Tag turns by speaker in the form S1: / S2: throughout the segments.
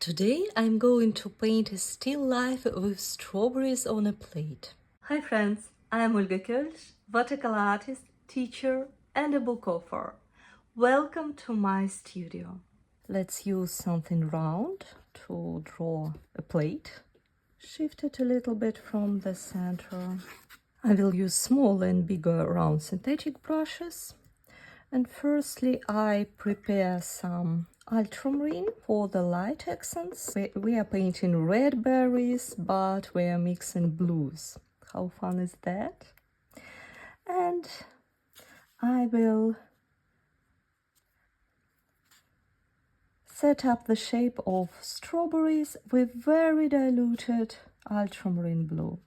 S1: Today I'm going to paint a still life with strawberries on a plate. Hi friends, I'm Olga Koelsch, watercolor artist, teacher and a book author. Welcome to my studio. Let's use something round to draw a plate. Shift it a little bit from the center. I will use small and bigger round synthetic brushes. And firstly, I prepare some ultramarine for the light accents. We are painting red berries, but we are mixing blues. How fun is that? And I will set up the shape of strawberries with very diluted ultramarine blue.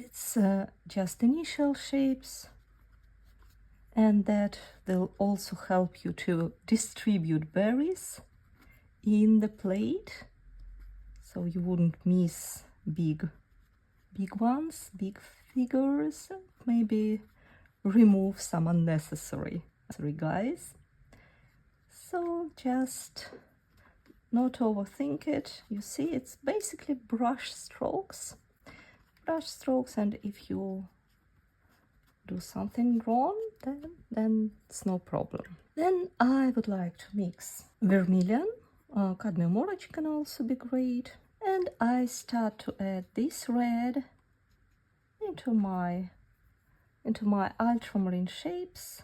S1: It's just initial shapes, and that will also help you to distribute berries in the plate, so you wouldn't miss big ones, big figures. Maybe remove some unnecessary guys. So just not overthink it. You see, it's basically brush strokes, and if you do something wrong, then it's no problem. Then I would like to mix vermilion, cadmium orange can also be great, and I start to add this red into my ultramarine shapes,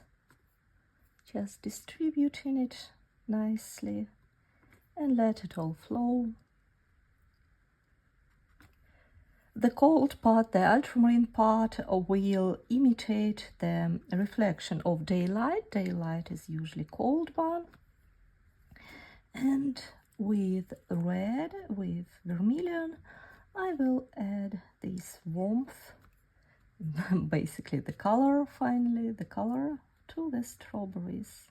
S1: just distributing it nicely and let it all flow. The cold part, the ultramarine part, will imitate the reflection of daylight. Daylight is usually cold one. And with red, with vermilion, I will add this warmth, basically the color, finally the color, to the strawberries.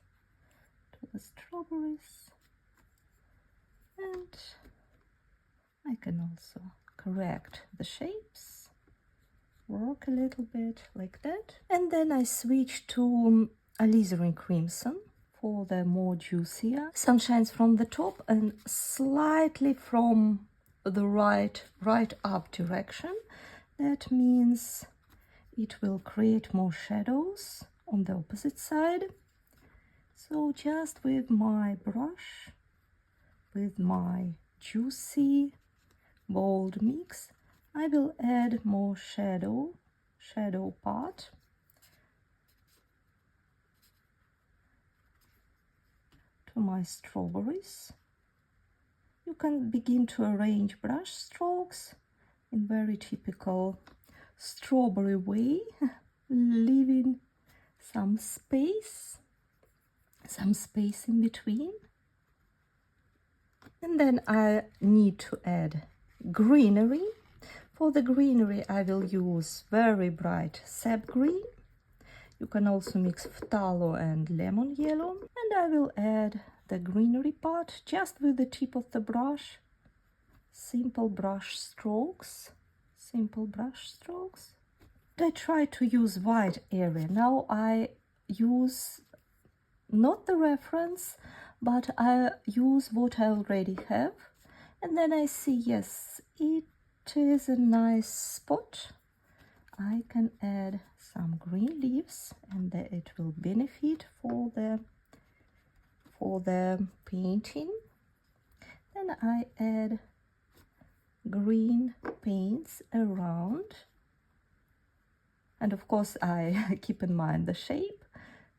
S1: And I can also correct the shapes, work a little bit like that. And then I switch to alizarin crimson for the more juicier. Sun shines from the top and slightly from the right up direction. That means it will create more shadows on the opposite side. So just with my brush, with my juicy bold mix, I will add more shadow part to my strawberries. You can begin to arrange brush strokes in very typical strawberry way, leaving some space in between. And then I need to add greenery. For the greenery, I will use very bright sap green. You can also mix phthalo and lemon yellow. And I will add the greenery part just with the tip of the brush. Simple brush strokes. I try to use white area. Now I use not the reference, but I use what I already have. And then I see, yes, it is a nice spot. I can add some green leaves, and it will benefit for the painting. Then I add green paints around, and of course I keep in mind the shape.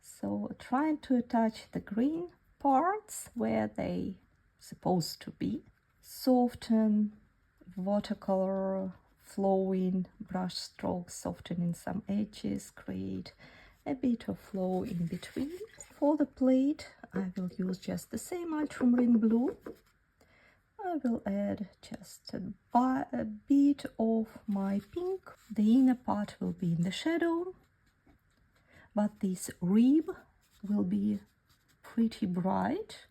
S1: So trying to attach the green parts where they supposed to be. Soften watercolor, flowing brush strokes, softening some edges, create a bit of flow in between. For the plate, I will use just the same ultramarine blue. I will add just a bit of my pink. The inner part will be in the shadow, but this rib will be pretty bright.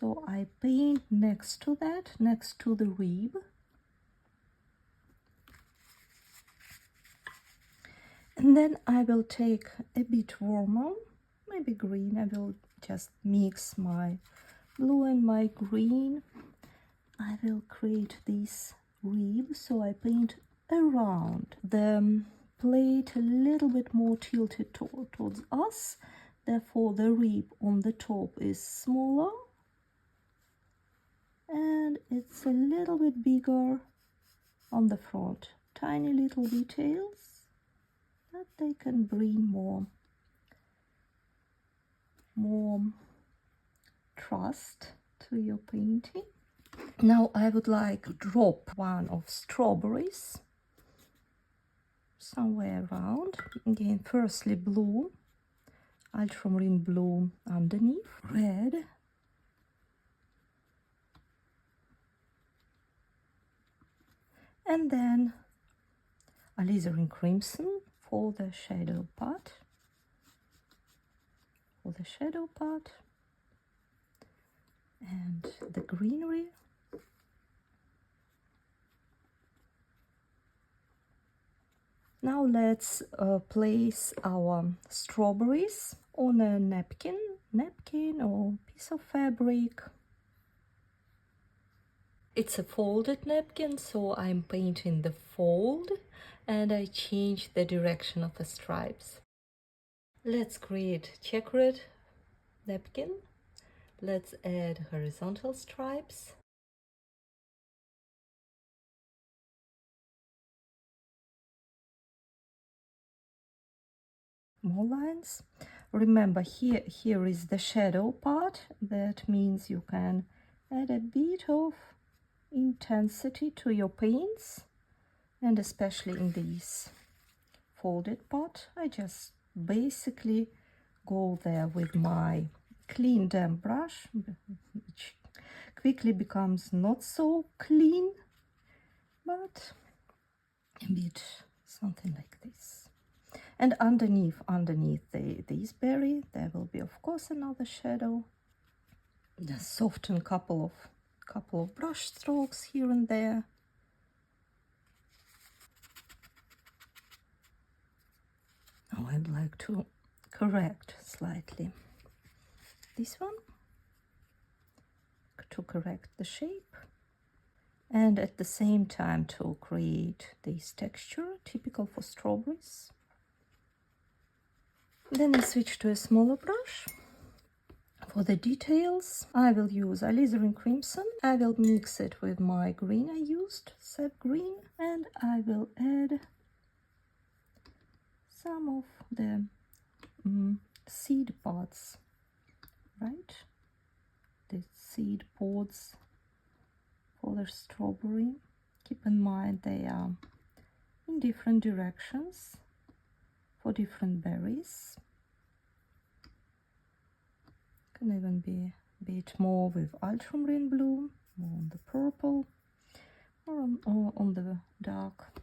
S1: So I paint next to that, next to the rib. And then I will take a bit warmer, maybe green. I will just mix my blue and my green. I will create this rib, so I paint around the plate a little bit more tilted towards us. Therefore, the rib on the top is smaller and it's a little bit bigger on the front. Tiny little details that they can bring more trust to your painting. Now I would like to drop one of strawberries somewhere around. Again, firstly blue, ultramarine blue underneath, red, and then alizarin crimson for the shadow part. And the greenery. Now let's place our strawberries on a napkin or piece of fabric. It's a folded napkin, so I'm painting the fold and I change the direction of the stripes. Let's create checkered napkin. Let's add horizontal stripes. More lines. Remember, here is the shadow part. That means you can add a bit of intensity to your paints, and especially in this folded part, I just basically go there with my clean damp brush, which quickly becomes not so clean, but a bit something like this. And underneath this berry, there will be of course another shadow. Just soften couple of brush strokes here and there. Now I'd like to correct slightly this one to correct the shape, and at the same time to create this texture typical for strawberries. Then I switch to a smaller brush. For the details, I will use alizarin crimson. I will mix it with my green I used, sap green, and I will add some of the seed pods, right? The seed pods for the strawberry. Keep in mind they are in different directions for different berries. Can even be a bit more with ultramarine blue, more on the purple, or on the dark.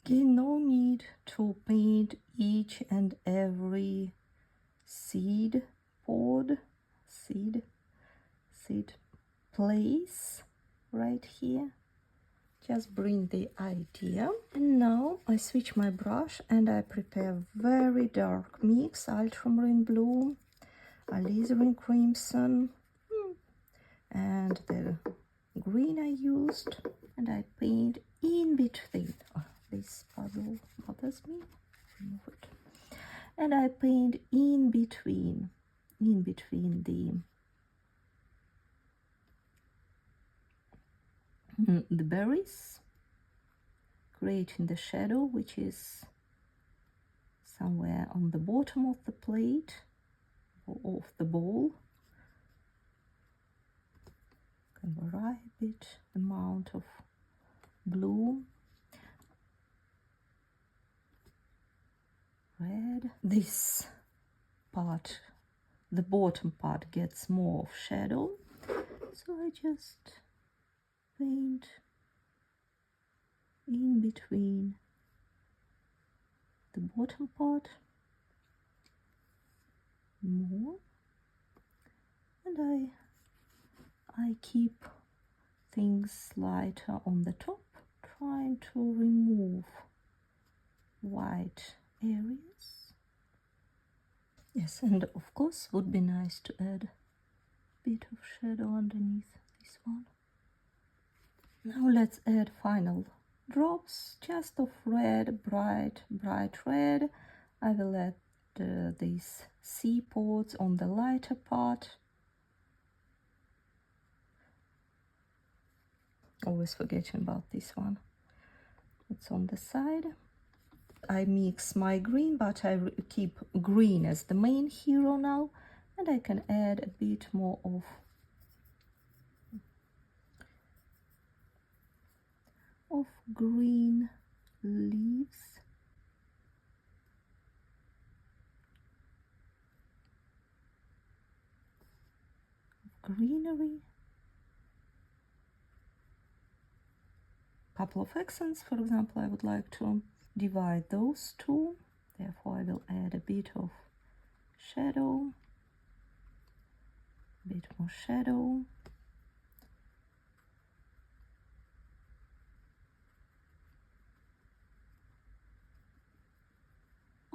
S1: Again, no need to paint each and every seed pod, seed place right here. Just bring the idea. And now I switch my brush and I prepare very dark mix, ultramarine blue, alizarin crimson, and the green I used, and I paint in between. Oh, this puzzle bothers me. Remove it. And I paint in between the berries, creating the shadow which is somewhere on the bottom of the plate or of the bowl. Can vary a bit the amount of blue, red. This part, the bottom part, gets more of shadow, so I just paint in between the bottom part more, and I keep things lighter on the top, trying to remove white areas. Yes, and of course would be nice to add a bit of shadow underneath this one. Now let's add final drops, just of red, bright red. I will add these seaports on the lighter part. Always forgetting about this one. It's on the side. I mix my green, but I keep green as the main hero now, and I can add a bit more of green leaves. Greenery. Couple of accents, for example, I would like to divide those two, therefore I will add a bit of shadow, a bit more shadow.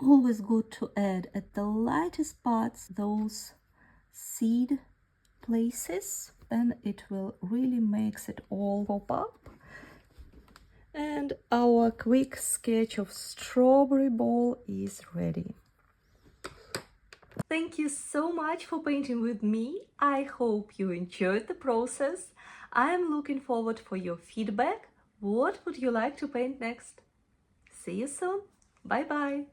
S1: Always good to add at the lightest parts those seed places, then it will really makes it all pop up. And our quick sketch of strawberry ball is ready. Thank you so much for painting with me. I hope you enjoyed the process. I am looking forward for your feedback. What would you like to paint next? See you soon. Bye bye.